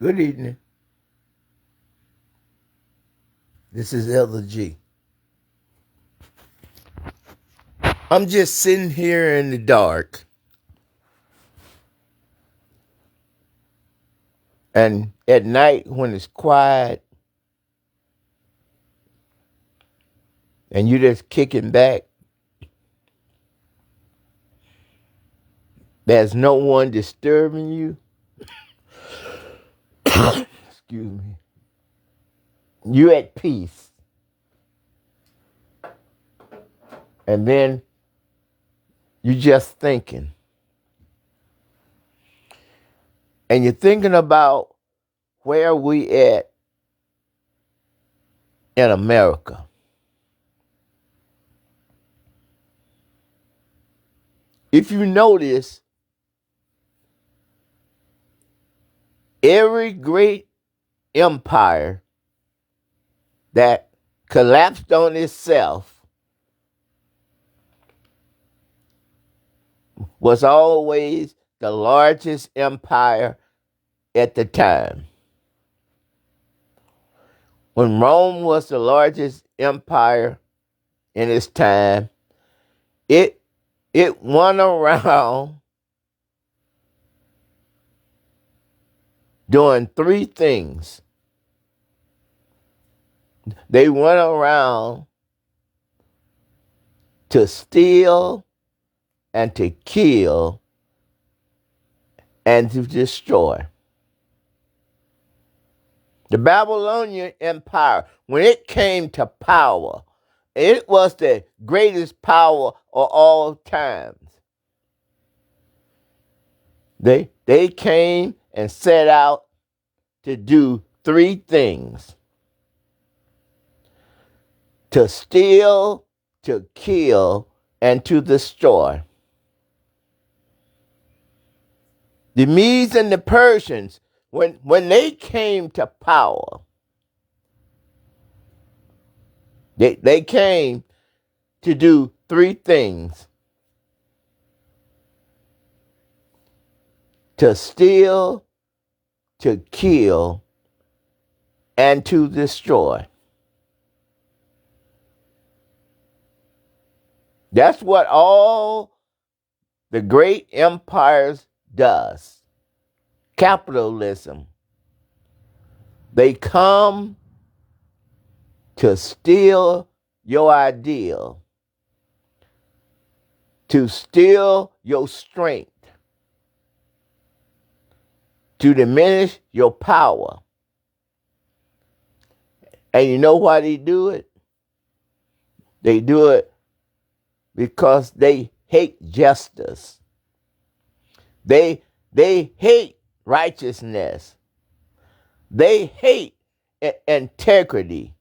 Good evening. This is Elder G. I'm just sitting here in the dark, and at night when it's quiet and you're just kicking back, there's no one disturbing you. Excuse me. You're at peace. And then you're just thinking. And you're thinking about where we at in America. If you notice, every great empire that collapsed on itself was always the largest empire at the time. When Rome was the largest empire in its time, it went around doing three things. They went around to steal and to kill and to destroy. The Babylonian Empire, when it came to power, it was the greatest power of all times. They came and set out to do three things: to steal, to kill, and to destroy. The Medes and the Persians, when they came to power, they came to do three things: to steal, to kill, and to destroy. That's what all the great empires does. Capitalism. They come to steal your ideal, to steal your strength, to diminish your power. And you know why they do it? They do it because they hate justice. They hate righteousness. They hate integrity.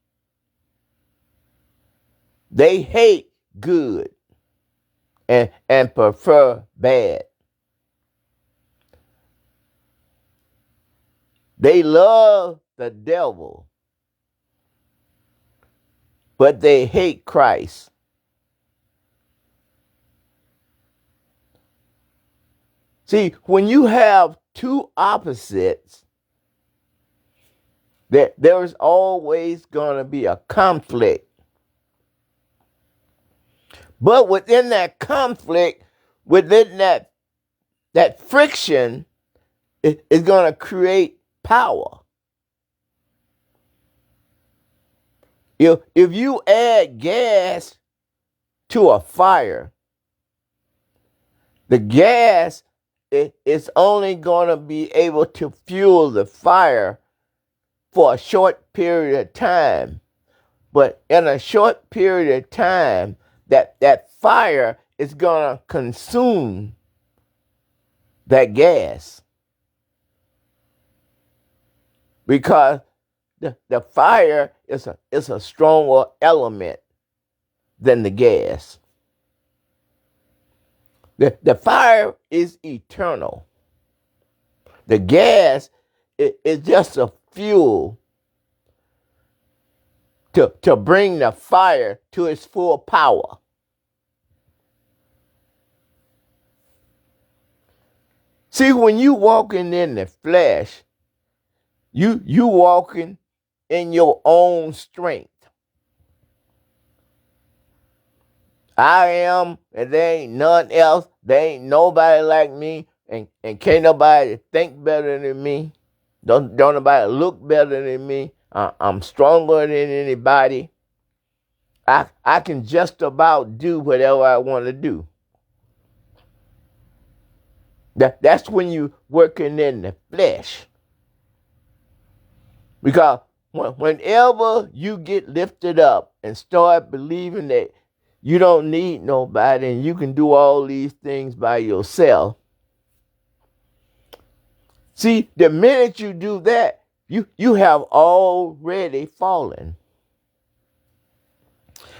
They hate good and prefer bad. They love the devil, but they hate Christ. See, when you have two opposites, there's always going to be a conflict. But within that conflict, within that friction, is going to create power. If you add gas to a fire, the gas is only going to be able to fuel the fire for a short period of time. But in a short period of time, that fire is going to consume that gas. Because the fire is a stronger element than the gas. The fire is eternal. The gas is just a fuel to bring the fire to its full power. See, when you walking in the flesh, You walking in your own strength. I am, and there ain't none else. There ain't nobody like me, and can't nobody think better than me. Don't nobody look better than me. I'm stronger than anybody. I can just about do whatever I want to do. That's when you working in the flesh. Because whenever you get lifted up and start believing that you don't need nobody and you can do all these things by yourself, see, the minute you do that, you have already fallen.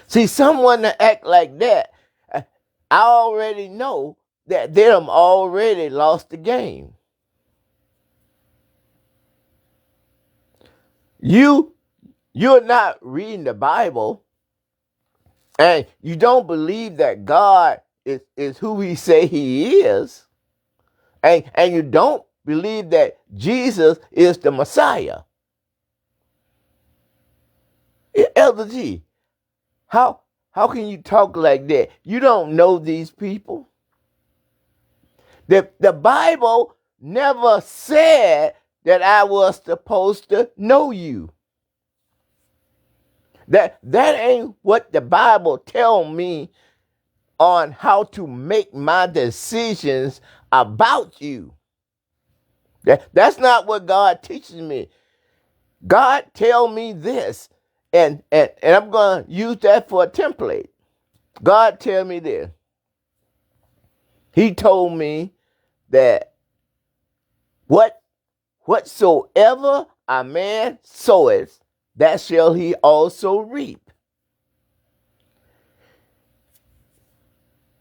See, someone that act like that, I already know that they have already lost the game. You're not reading the Bible, and you don't believe that God is who he say he is, and you don't believe that Jesus is the Messiah. Elder G, how can you talk like that? You don't know these people. The Bible never said that I was supposed to know you. That ain't what the Bible tell me on how to make my decisions about you. That's not what God teaches me. God tell me this, and I'm going to use that for a template. God tell me this. He told me that whatsoever a man soweth, that shall he also reap.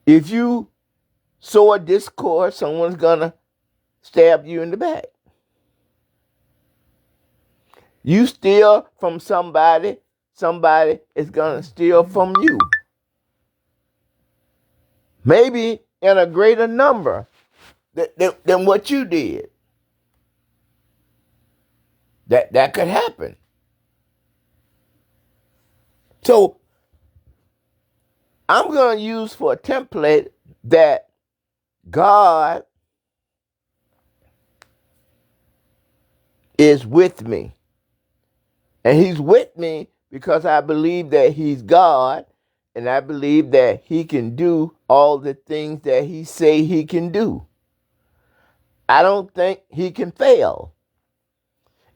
If you sow a discord, someone's gonna stab you in the back. You steal from somebody is gonna steal from you. Maybe in a greater number than what you did. That could happen. So I'm going to use for a template that God is with me. And he's with me because I believe that he's God, and I believe that he can do all the things that he say he can do. I don't think he can fail.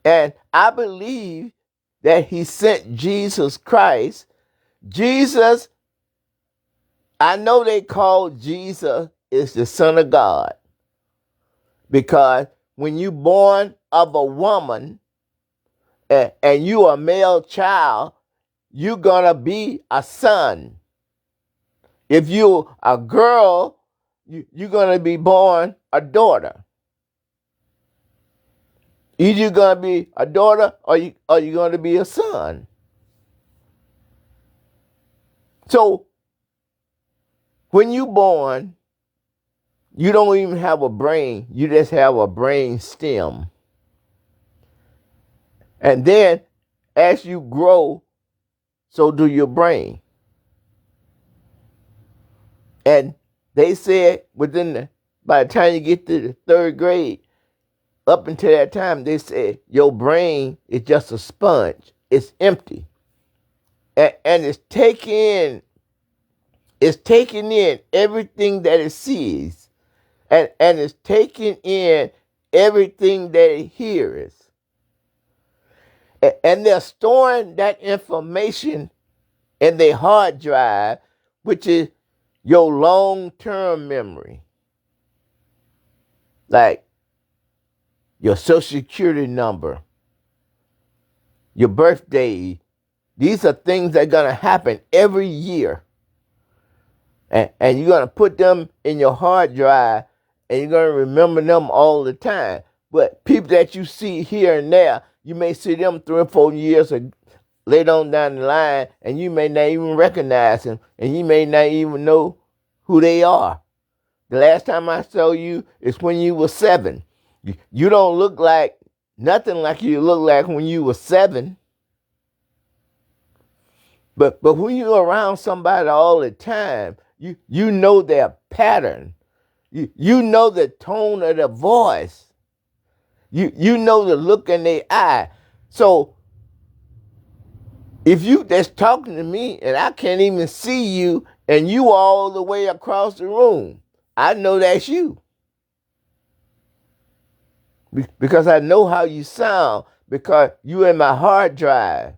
And I believe that he sent Jesus Christ. Jesus, I know they call Jesus is the Son of God, because when you born of a woman and you a male child, you're gonna be a son. If you a girl, you're gonna be born a daughter. Either you're gonna be a daughter or you're gonna be a son. So when you born, you don't even have a brain. You just have a brain stem. And then as you grow, so do your brain. And they said by the time you get to the third grade, up until that time, they said your brain is just a sponge. It's empty. And it's taking in everything that it sees. And it's taking in everything that it hears. And they're storing that information in their hard drive, which is your long-term memory. Like your social security number, your birthday. These are things that are going to happen every year. And you're going to put them in your hard drive, and you're going to remember them all the time. But people that you see here and there, you may see them 3 or 4 years later on down the line, and you may not even recognize them, and you may not even know who they are. The last time I saw you is when you were 7. You don't look like nothing like you look like when you were 7. But when you're around somebody all the time, you know their pattern. You know the tone of their voice. You know the look in their eye. So if you just talking to me and I can't even see you and you all the way across the room, I know that's you. Because I know how you sound, because you in my hard drive.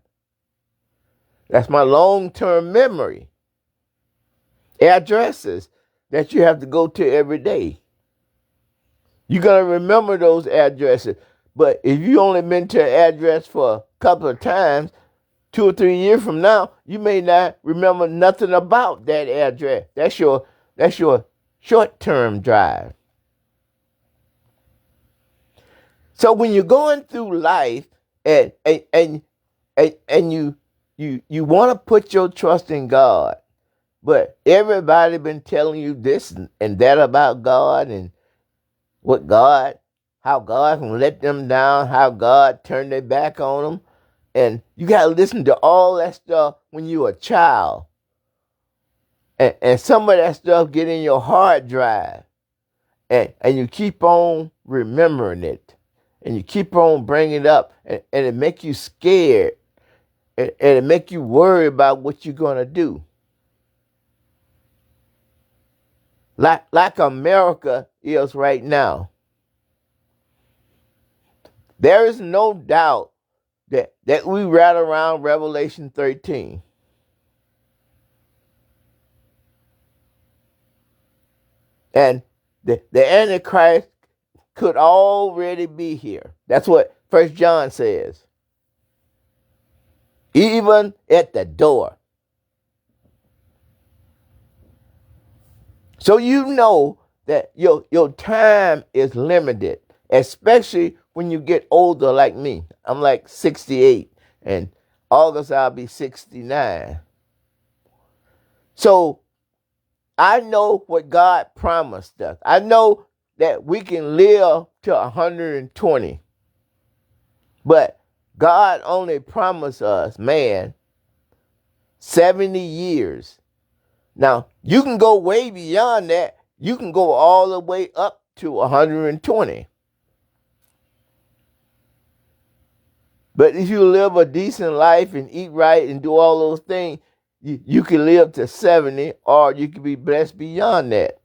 That's my long-term memory. Addresses that you have to go to every day. You're going to remember those addresses. But if you only been to an address for a couple of times, 2 or 3 years from now, you may not remember nothing about that address. That's your short-term drive. So when you're going through life and you want to put your trust in God, but everybody been telling you this and that about God and how God can let them down, how God turned their back on them. And you got to listen to all that stuff when you're a child. And some of that stuff get in your hard drive. And you keep on remembering it. And you keep on bringing it up. And it make you scared. And it make you worry about what you're going to do. Like America is right now. There is no doubt that we read around Revelation 13. And the Antichrist could already be here. That's what 1 John says. Even at the door. So you know that your time is limited, especially when you get older like me. I'm like 68, and August I'll be 69. So I know what God promised us. I know that we can live to 120. But God only promised us, man, 70 years. Now, you can go way beyond that. You can go all the way up to 120. But if you live a decent life and eat right and do all those things, you can live to 70, or you can be blessed beyond that.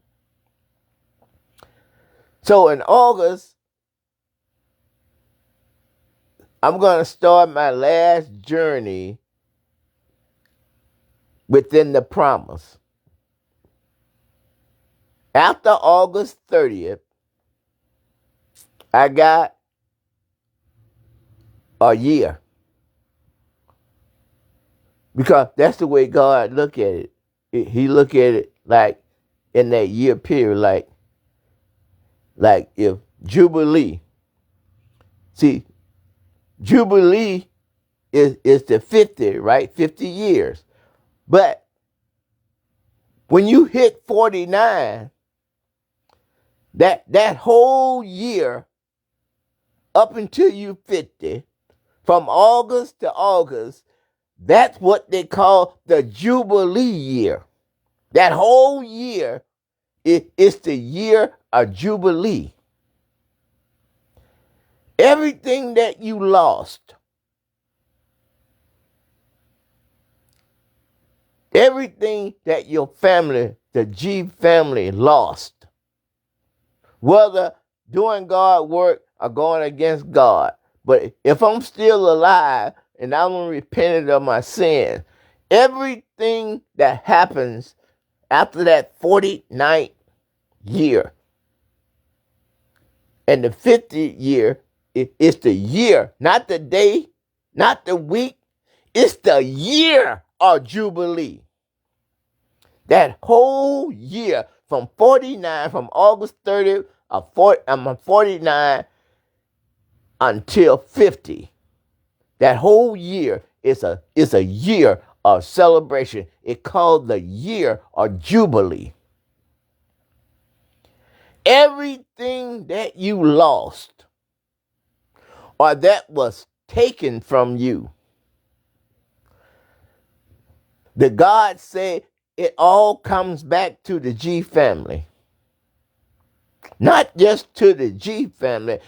So in August, I'm going to start my last journey within the promise. After August 30th, I got a year. Because that's the way God look at it. He look at it like in that year period, like if Jubilee. See, Jubilee is the 50, right? 50 years. But when you hit 49, that whole year up until you 50, from August to August, that's what they call the Jubilee year. That whole year is the year of Jubilee. Everything that you lost, everything that your family, the G family, lost, whether doing God work or going against God. But if I'm still alive and I'm repentant of my sin, everything that happens after that 49th year and the 50th year, it's the year, not the day, not the week. It's the year of Jubilee. That whole year from 49, from August 30th of 49 until 50. That whole year is a year of celebration. It's called the year of Jubilee. Everything that you lost, or that was taken from you. The God said it all comes back to the G family. Not just to the G family.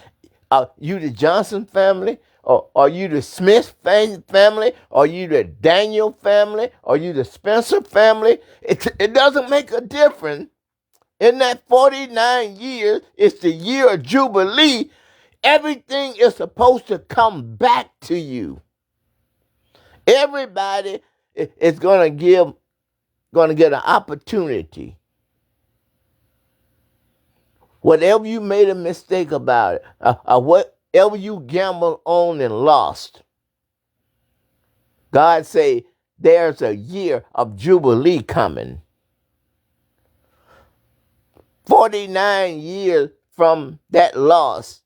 Are you the Johnson family? Or are you the Smith family? Are you the Daniel family? Are you the Spencer family? It doesn't make a difference. In that 49 years, it's the year of Jubilee. Everything is supposed to come back to you. Everybody is going to get an opportunity. Whatever you made a mistake about it, whatever you gambled on and lost, God say there's a year of Jubilee coming. 49 years from that loss,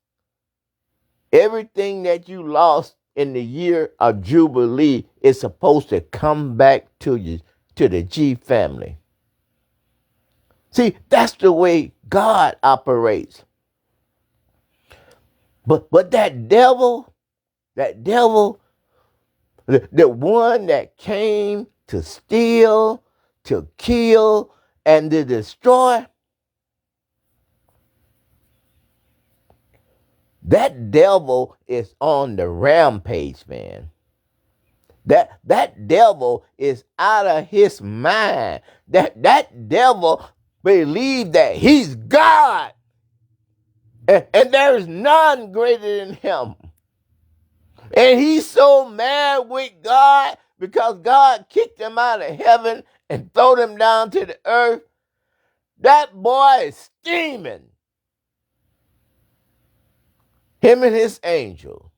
everything that you lost in the year of Jubilee is supposed to come back to you, to the G family. See, that's the way God operates. But that devil, the one that came to steal, to kill, and to destroy, that devil is on the rampage, man. That devil is out of his mind. That devil believes that he's God. And there is none greater than him. And he's so mad with God because God kicked him out of heaven and threw him down to the earth. That boy is steaming. Him and his angel.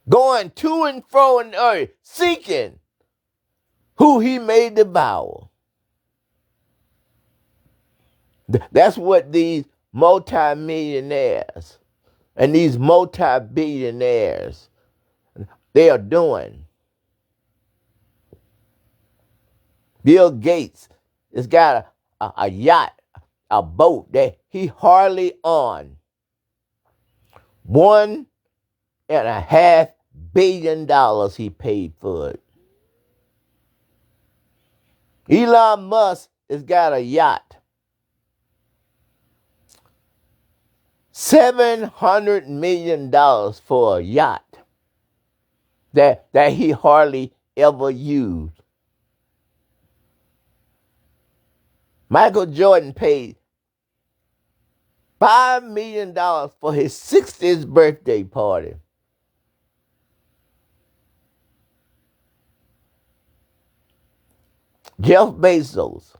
Going to and fro in the earth, seeking who he may devour. That's what these multimillionaires and these multi-billionaires, they are doing. Bill Gates has got a yacht, a boat that he hardly on. $1.5 billion he paid for it. Elon Musk has got a yacht. $700 million for a yacht that he hardly ever used. Michael Jordan paid $5 million for his 60th birthday party. Jeff Bezos,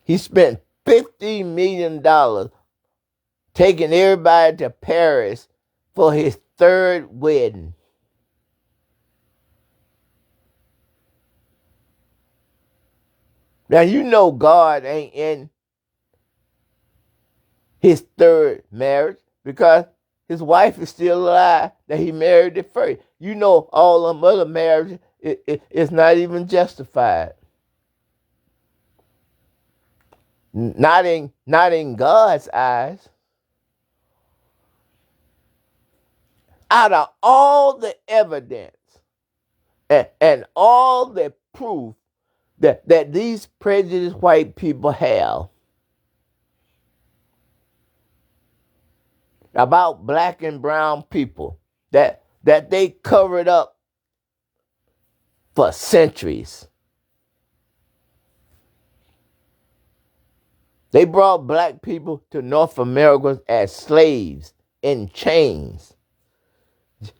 he spent $50 million taking everybody to Paris for his third wedding. Now you know God ain't in his third marriage because his wife is still alive that he married at first. You know all them other marriages is not even justified. Not in God's eyes. Out of all the evidence and all the proof that these prejudiced white people have about black and brown people that they covered up for centuries. They brought black people to North America as slaves in chains,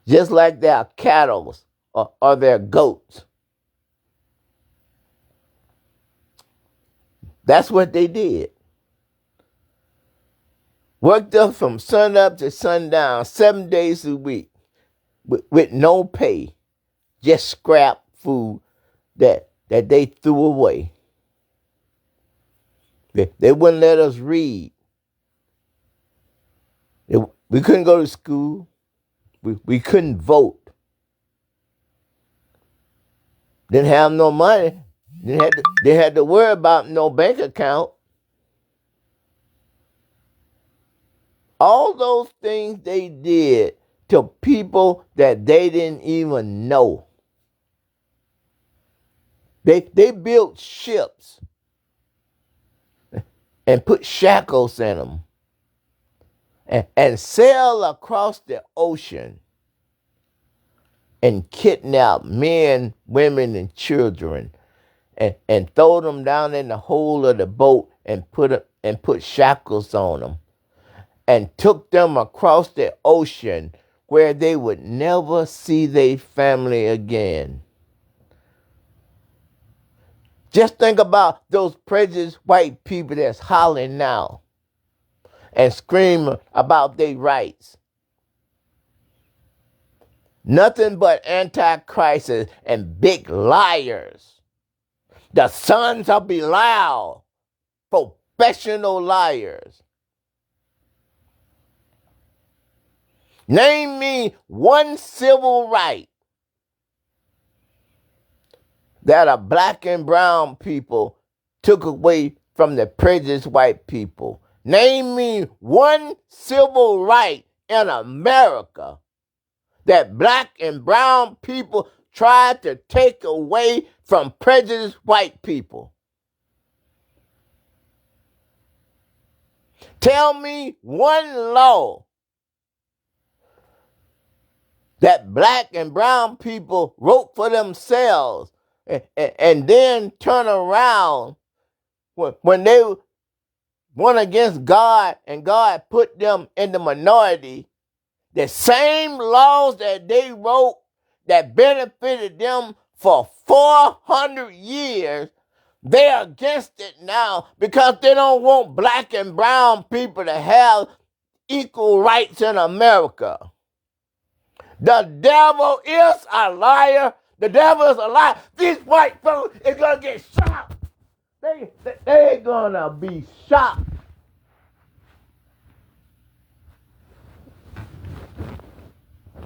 just like their cattle or their goats. That's what they did. Worked up from sun up to sundown, 7 days a week, with no pay, just scrap food that they threw away. They wouldn't let us read. We couldn't go to school. We couldn't vote. Didn't have no money. They had to worry about no bank account. All those things they did to people that they didn't even know. They built ships and put shackles in them and sail across the ocean and kidnap men, women, and children and throw them down in the hole of the boat and put shackles on them and took them across the ocean where they would never see their family again. Just think about those prejudiced white people that's hollering now and screaming about their rights. Nothing but antichrists and big liars. The sons of Belial, professional liars. Name me one civil right that a black and brown people took away from the prejudiced white people. Name me one civil right in America that black and brown people tried to take away from prejudiced white people. Tell me one law that black and brown people wrote for themselves and then turn around when they went against God and God put them in the minority. The same laws that they wrote that benefited them for 400 years, they're against it now because they don't want black and brown people to have equal rights in America. The devil is a liar. The devil is a liar. These white folks is going to get shot. They're going to be shot.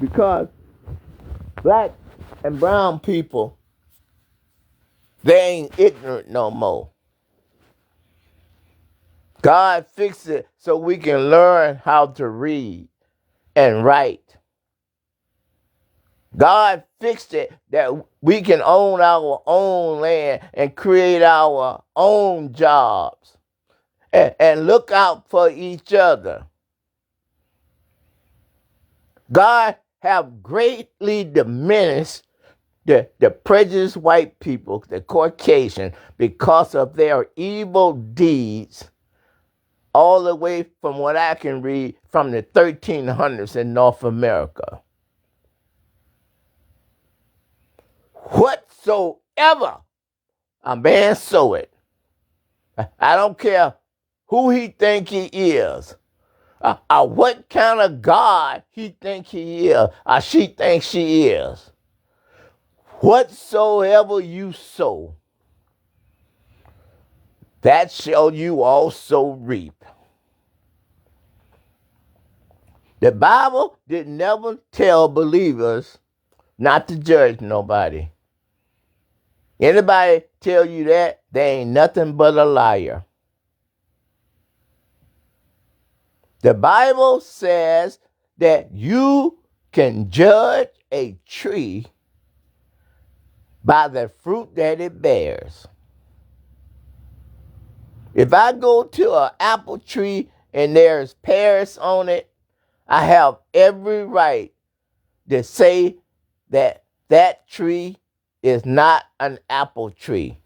Because black and brown people, they ain't ignorant no more. God fixed it so we can learn how to read and write. God fixed it that we can own our own land and create our own jobs and look out for each other. God have greatly diminished the prejudiced white people, the Caucasian, because of their evil deeds all the way from what I can read from the 1300s in North America. Whatsoever a man sow it, I don't care who he think he is, what kind of God he think he is, or she thinks she is. Whatsoever you sow, that shall you also reap. The Bible did never tell believers not to judge nobody. Anybody tell you that, they ain't nothing but a liar. The Bible says that you can judge a tree by the fruit that it bears. If I go to an apple tree and there's pears on it, I have every right to say that that tree is not an apple tree.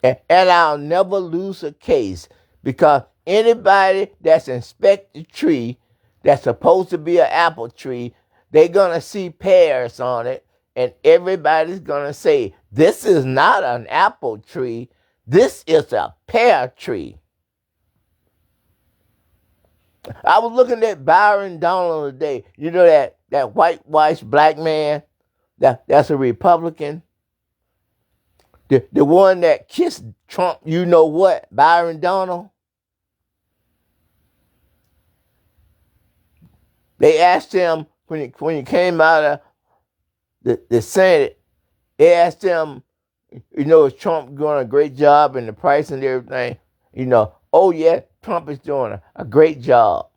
And I'll never lose a case because anybody that's inspect the tree that's supposed to be an apple tree, they're going to see pears on it, and everybody's going to say, this is not an apple tree, this is a pear tree. I was looking at Byron Donald today. You know that whitewashed black man that's a Republican? The one that kissed Trump, you know what, Byron Donald? They asked him when he came out of the Senate, they asked him, is Trump doing a great job in the price and everything? Oh yeah, Trump is doing a great job.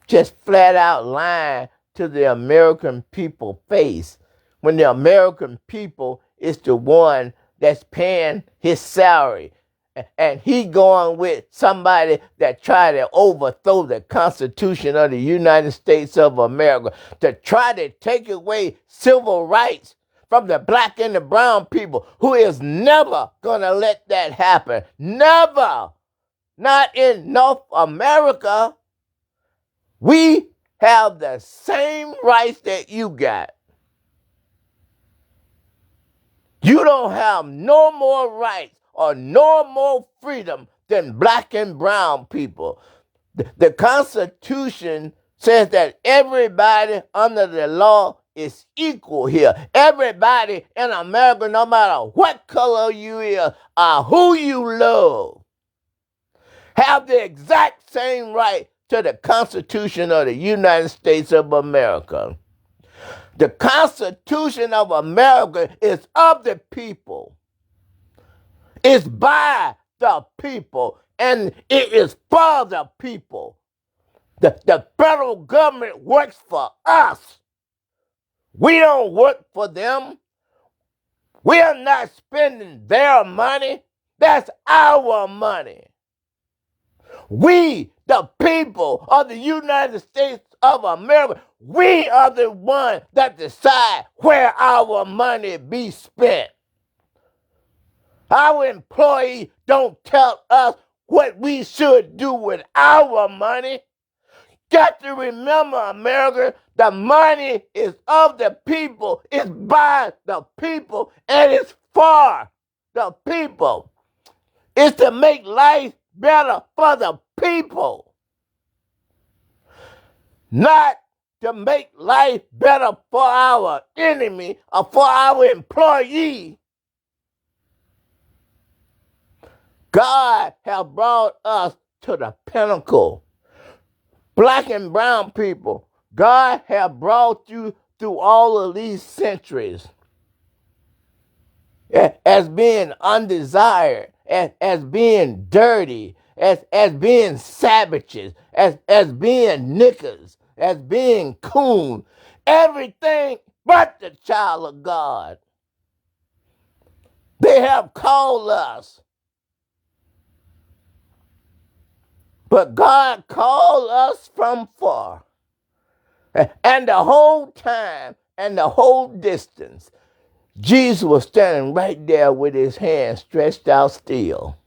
Just flat out lying to the American people face when the American people is the one that's paying his salary. And he going with somebody that tried to overthrow the Constitution of the United States of America, to try to take away civil rights from the black and the brown people, who is never going to let that happen. Never. Not in North America. We have the same rights that you got. You don't have no more rights or no more freedom than black and brown people. The Constitution says that everybody under the law is equal here. Everybody in America, no matter what color you is or who you love, have the exact same right to the Constitution of the United States of America. The Constitution of America is of the people. It's by the people, and it is for the people. The federal government works for us. We don't work for them. We are not spending their money. That's our money. We, the people of the United States of America, we are the ones that decide where our money be spent. Our employees don't tell us what we should do with our money. Got to remember, America, the money is of the people, it's by the people, and it's for the people. It's to make life better for the people, not to make life better for our enemy or for our employee. God has brought us to the pinnacle. Black and brown people, God has brought you through all of these centuries as being undesired, as being dirty, as being savages, as being niggers, as being coon, everything but the child of God. They have called us. But God called us from far. And the whole time and the whole distance, Jesus was standing right there with his hand stretched out still.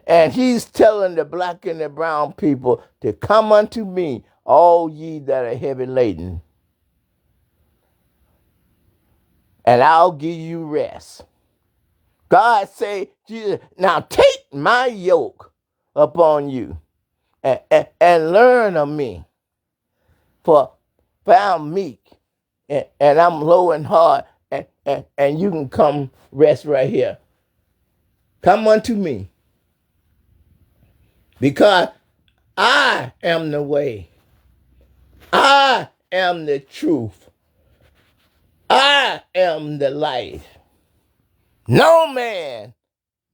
And he's telling the black and the brown people to come unto me, all ye that are heavy laden, and I'll give you rest. God say, Jesus, now take my yoke upon you and learn of me, for I'm meek and I'm low in heart, and you can come rest right here. Come unto me, because I am the way, I am the truth, I am the life. No man,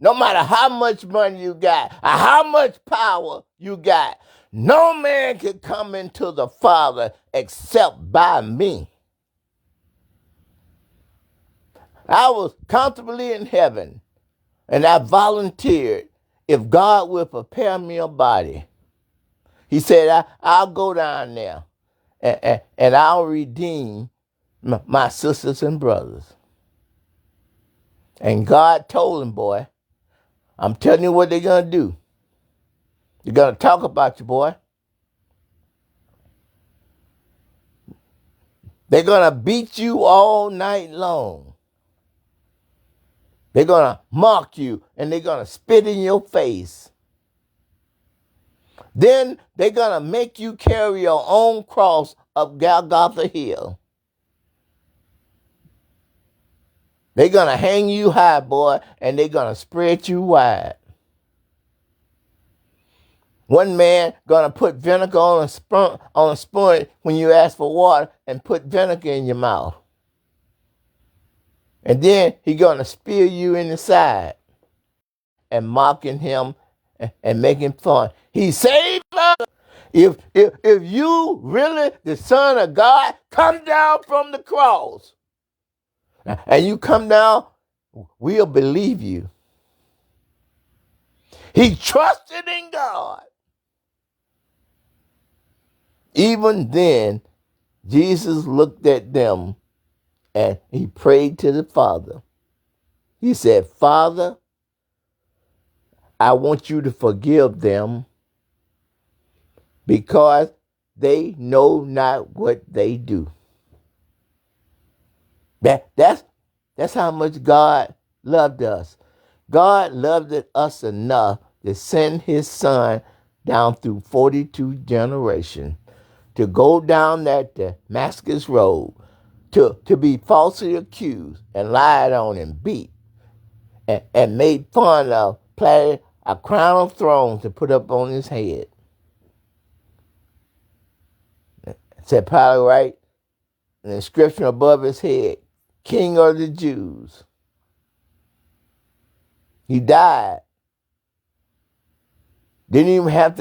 no matter how much money you got, or how much power you got, no man can come into the Father except by me. I was comfortably in heaven, and I volunteered if God will prepare me a body. He said, I'll go down there, and I'll redeem my sisters and brothers. And God told him, boy, I'm telling you what they're going to do. They're going to talk about you, boy. They're going to beat you all night long. They're going to mock you, and they're going to spit in your face. Then they're going to make you carry your own cross up Golgotha Hill. They're going to hang you high, boy, and they're going to spread you wide. One man going to put vinegar on a spoon when you ask for water and put vinegar in your mouth. And then he's going to spear you in the side. and mocking him and making fun. He saved us. If you really the Son of God, come down from the cross. And you come down, we'll believe you. He trusted in God. Even then, Jesus looked at them and he prayed to the Father. He said, Father, I want you to forgive them because they know not what they do. That's how much God loved us. God loved us enough to send his Son down through 42 generations to go down that Damascus road, to be falsely accused and lied on and beat and made fun of, planted a crown of thorns to put up on his head. Said probably right, an inscription above his head, King of the Jews. He died. Didn't even have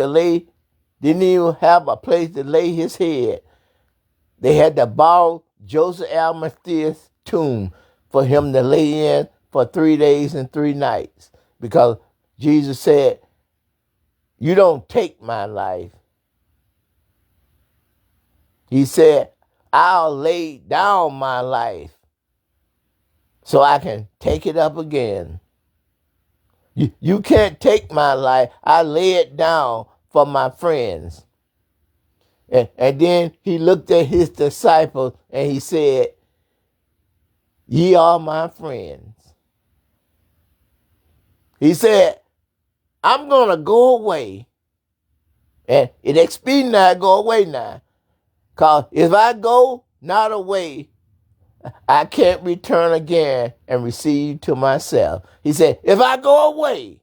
a place to lay his head. They had to borrow Joseph Arimathea's tomb for him to lay in for 3 days and 3 nights. Because Jesus said, you don't take my life. He said, I'll lay down my life so I can take it up again. You can't take my life. I lay it down for my friends. And then he looked at his disciples and he said, ye are my friends. He said, I'm going to go away. And it expedient I go away now. Because if I go not away, I can't return again and receive to myself. He said, if I go away,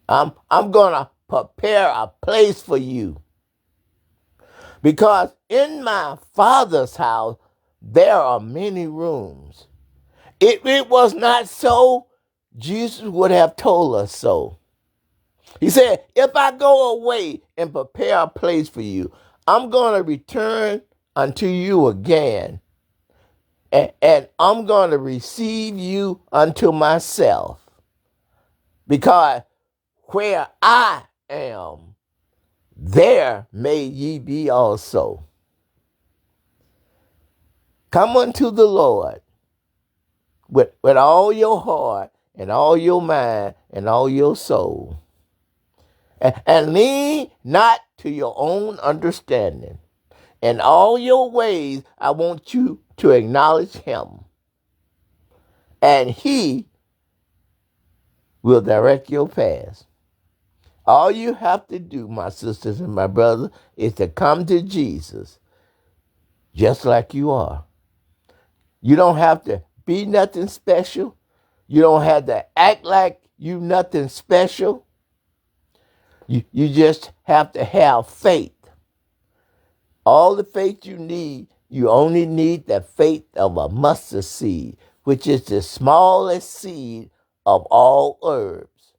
I'm going to prepare a place for you. Because in my Father's house, there are many rooms. If it was not so, Jesus would have told us so. He said, if I go away and prepare a place for you, I'm going to return unto you again. And I'm going to receive you unto myself. Because where I am, there may ye be also. Come unto the Lord with all your heart and all your mind and all your soul. And lean not to your own understanding. In all your ways, I want you to acknowledge him. And he will direct your paths. All you have to do, my sisters and my brothers, is to come to Jesus just like you are. You don't have to be nothing special. You don't have to act like you nothing special. You just have to have faith. All the faith you need, you only need the faith of a mustard seed, which is the smallest seed of all herbs.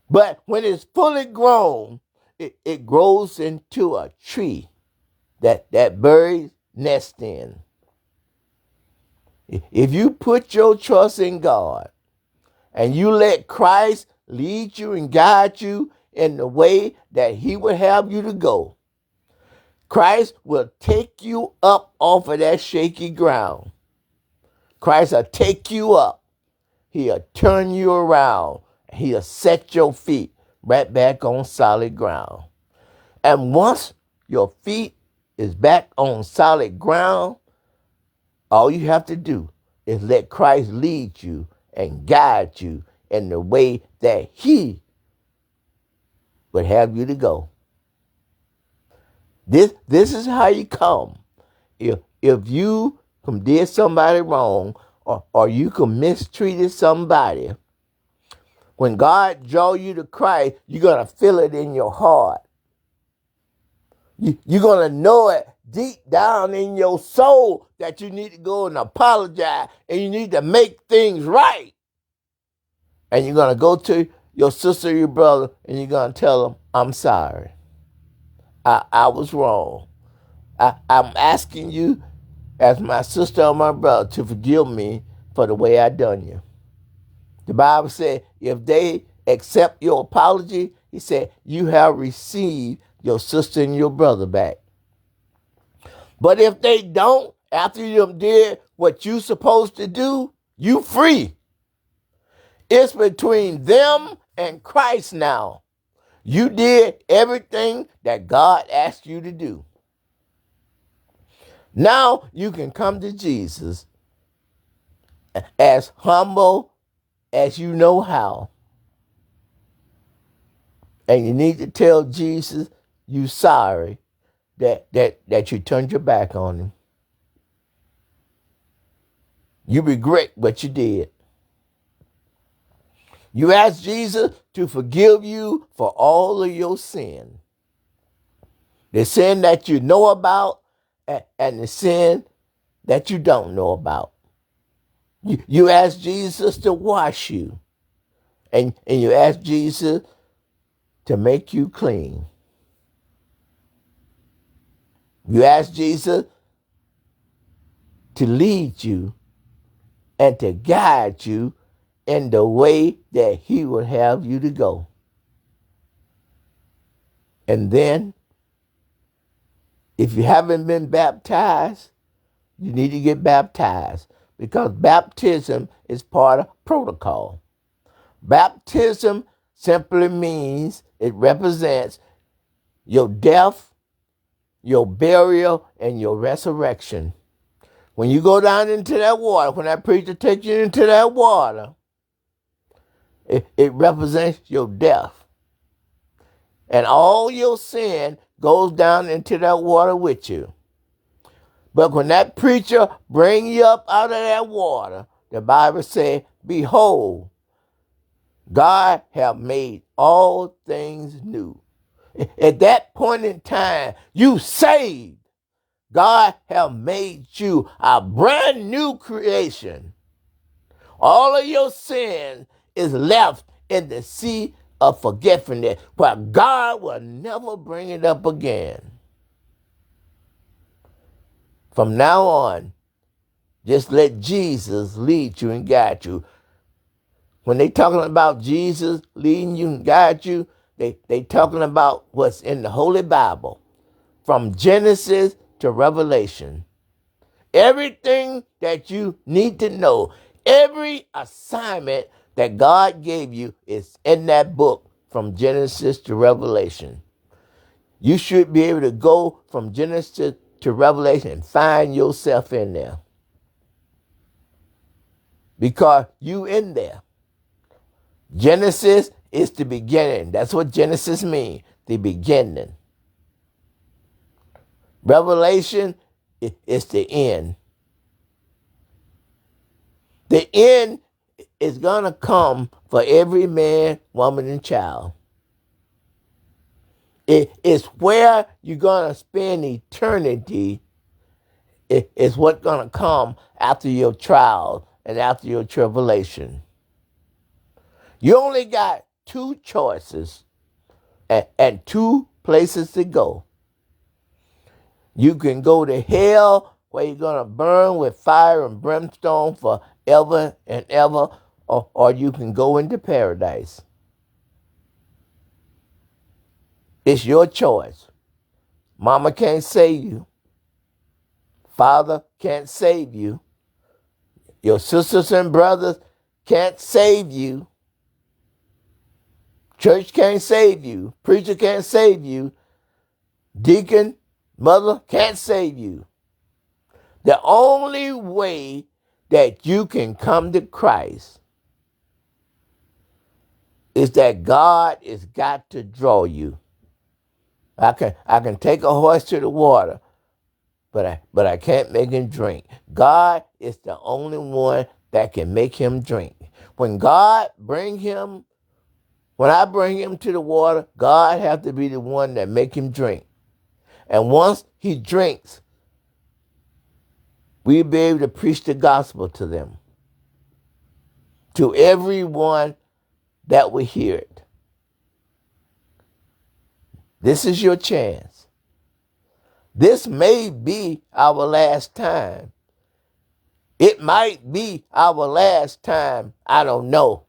But when it's fully grown, it grows into a tree that birds nest in. If you put your trust in God and you let Christ lead you and guide you in the way that he would have you to go, Christ will take you up off of that shaky ground. Christ will take you up. He'll turn you around. He'll set your feet right back on solid ground. And once your feet is back on solid ground, all you have to do is let Christ lead you and guide you in the way that he would have you to go. This is how you come. If you did somebody wrong or you mistreated somebody, when God draw you to Christ, you're going to feel it in your heart. You're going to know it deep down in your soul that you need to go and apologize and you need to make things right. And you're going to go to your sister or your brother and you're going to tell them, I'm sorry. I was wrong. I'm asking you as my sister or my brother to forgive me for the way I done you. The Bible said if they accept your apology, he said, you have received your sister and your brother back. But if they don't, after you did what you supposed to do, you free. It's between them and Christ now. You did everything that God asked you to do. Now you can come to Jesus as humble as you know how. And you need to tell Jesus you sorry that you turned your back on him. You regret what you did. You ask Jesus to forgive you for all of your sin. The sin that you know about and the sin that you don't know about. You ask Jesus to wash you. And you ask Jesus to make you clean. You ask Jesus to lead you and to guide you in the way that he would have you to go. And then, if you haven't been baptized, you need to get baptized because baptism is part of protocol. Baptism simply means it represents your death, your burial, and your resurrection. When you go down into that water, when that preacher takes you into that water, it represents your death. And all your sin goes down into that water with you. But when that preacher bring you up out of that water, the Bible says, behold, God have made all things new. At that point in time, you saved. God have made you a brand new creation. All of your sin is left in the sea of forgiveness, but God will never bring it up again. From now on, just let Jesus lead you and guide you. When they talking about Jesus leading you and guide you, they talking about what's in the Holy Bible, from Genesis to Revelation. Everything that you need to know, every assignment that God gave you is in that book from Genesis to Revelation. You should be able to go from Genesis to Revelation and find yourself in there. Because you in there. Genesis is the beginning. That's what Genesis means, the beginning. Revelation is the end. The end is going to come for every man, woman, and child. It's where you're going to spend eternity. It's what's going to come after your trial and after your tribulation. You only got two choices and two places to go. You can go to hell where you're going to burn with fire and brimstone forever and ever, or you can go into paradise. It's your choice. Mama can't save you. Father can't save you. Your sisters and brothers can't save you. Church can't save you. Preacher can't save you. Deacon, mother can't save you. The only way that you can come to Christ is that God has got to draw you. I can take a horse to the water, but I can't make him drink. God is the only one that can make him drink. When I bring him to the water, God has to be the one that make him drink. And once he drinks, we'll be able to preach the gospel to them. To everyone that will hear it. This is your chance. This may be our last time. It might be our last time. I don't know.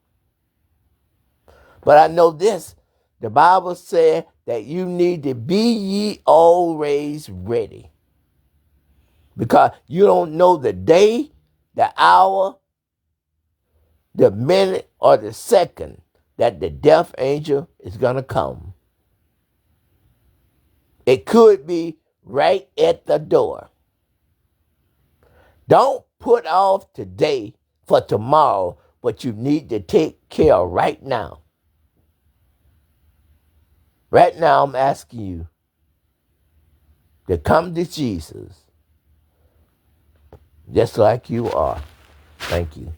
But I know this. The Bible said that you need to be ye always ready. Because you don't know the day, the hour, the minute, or the second that the death angel is going to come. It could be right at the door. Don't put off today for tomorrow what you need to take care of right now. Right now, I'm asking you to come to Jesus just like you are. Thank you.